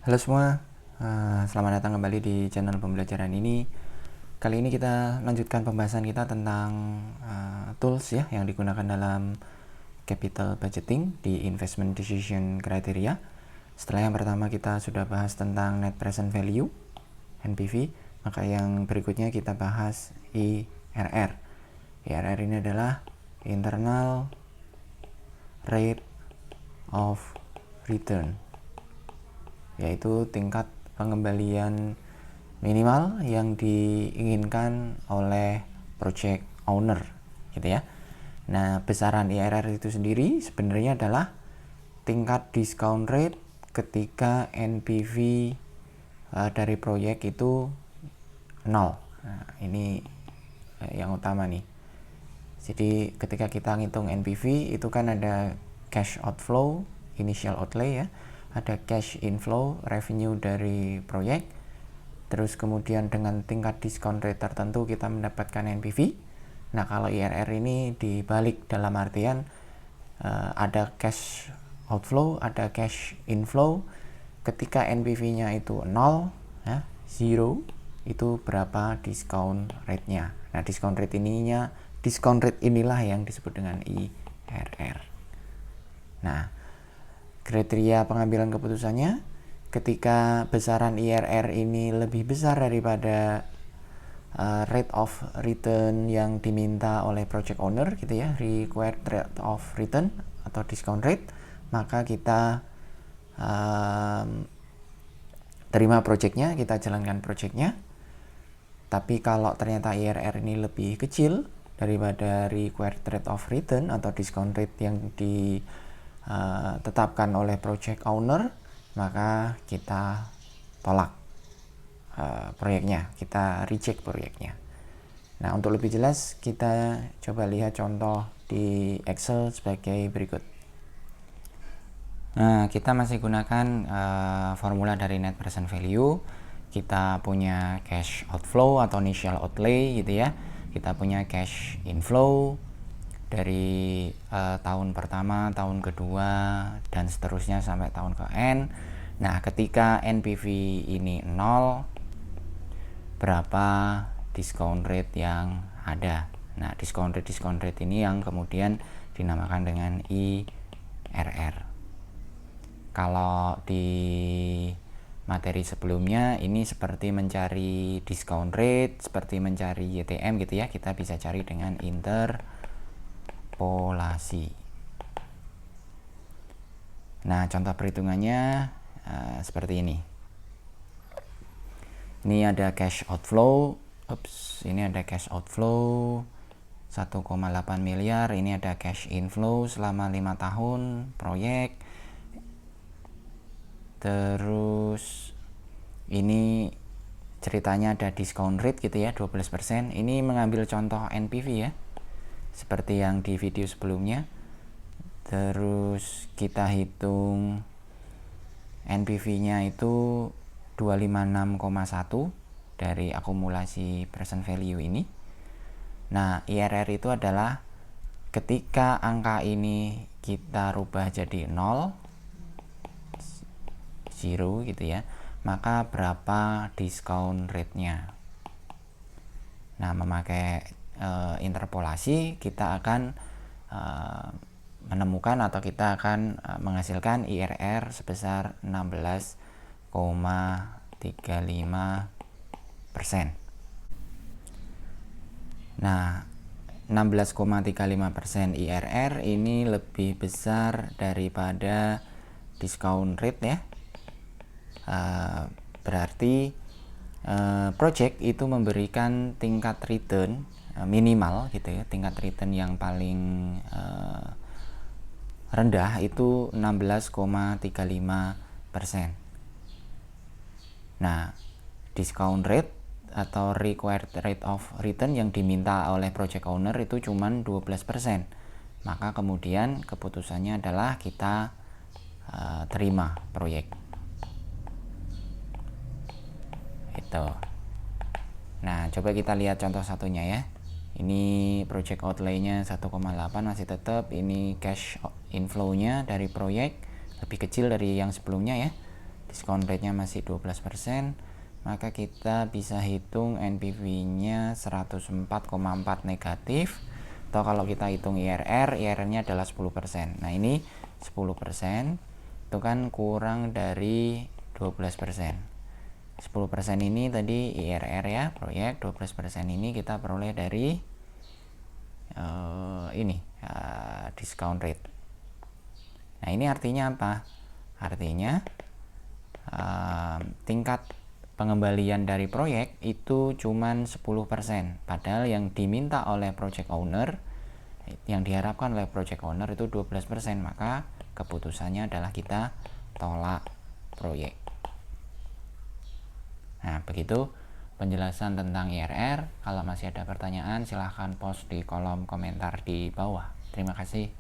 Halo semua, selamat datang kembali di channel pembelajaran ini. Kali ini kita lanjutkan pembahasan kita tentang tools ya yang digunakan dalam capital budgeting di investment decision criteria. Setelah yang pertama kita sudah bahas tentang net present value (NPV), maka yang berikutnya kita bahas IRR. IRR ini adalah internal rate of return, yaitu tingkat pengembalian minimal yang diinginkan oleh project owner gitu ya. Nah, besaran IRR itu sendiri sebenarnya adalah tingkat discount rate ketika NPV dari proyek itu 0. Nah, ini yang utama nih. Jadi ketika kita ngitung NPV itu kan ada cash outflow, initial outlay ya, ada cash inflow, revenue dari proyek, terus kemudian dengan tingkat discount rate tertentu kita mendapatkan NPV. Nah, kalau IRR ini dibalik, dalam artian ada cash outflow, ada cash inflow. Ketika NPV-nya itu 0 ya, 0, itu berapa discount rate-nya. Nah, discount rate inilah yang disebut dengan IRR. Nah, kriteria pengambilan keputusannya ketika besaran IRR ini lebih besar daripada rate of return yang diminta oleh project owner gitu ya, required rate of return atau discount rate, maka kita terima projectnya, kita jalankan projectnya. Tapi kalau ternyata IRR ini lebih kecil daripada required rate of return atau discount rate yang ditetapkan oleh project owner, maka kita tolak proyeknya, kita reject proyeknya. Nah, untuk lebih jelas kita coba lihat contoh di Excel sebagai berikut. Nah, kita masih gunakan formula dari net present value. Kita punya cash outflow atau initial outlay gitu ya. Kita punya cash inflow dari tahun pertama, tahun kedua, dan seterusnya sampai tahun ke N. Nah, ketika NPV ini 0, berapa discount rate yang ada. Nah, discount rate ini yang kemudian dinamakan dengan IRR. Kalau di materi sebelumnya ini seperti mencari discount rate, seperti mencari YTM gitu ya, kita bisa cari dengan interpolasi. Nah, contoh perhitungannya seperti ini. Ini ada cash outflow, ini ada cash outflow 1,8 miliar, ini ada cash inflow selama 5 tahun proyek. Terus ini ceritanya ada discount rate gitu ya, 12%. Ini mengambil contoh NPV ya, seperti yang di video sebelumnya. Terus kita hitung NPV-nya itu 256,1 dari akumulasi present value ini. Nah, IRR itu adalah ketika angka ini kita rubah jadi 0 gitu ya, maka berapa discount rate-nya. Nah, memakai interpolasi kita akan menemukan atau kita akan menghasilkan IRR sebesar 16,35%. Nah, 16,35% IRR ini lebih besar daripada discount rate ya. Berarti project itu memberikan tingkat return minimal gitu ya, tingkat return yang paling rendah itu 16,35%. Nah, discount rate atau required rate of return yang diminta oleh project owner itu cuma 12%. Maka kemudian keputusannya adalah kita terima proyek. Itu. Nah, coba kita lihat contoh satunya ya. Ini project outlay-nya 1,8 masih tetap. Ini cash inflow-nya dari proyek lebih kecil dari yang sebelumnya ya. discount rate-nya masih 12%, maka kita bisa hitung NPV-nya 104,4 negatif, atau kalau kita hitung IRR-nya adalah 10%. Nah, ini 10% itu kan kurang dari 12%. 10% ini tadi IRR ya, proyek. 12% ini kita peroleh dari discount rate. Nah, ini artinya apa? Artinya tingkat pengembalian dari proyek itu cuman 10%, padahal yang diminta oleh project owner, yang diharapkan oleh project owner itu 12%, maka keputusannya adalah kita tolak proyek. Nah, begitu penjelasan tentang IRR. Kalau masih ada pertanyaan, silahkan post di kolom komentar di bawah. Terima kasih.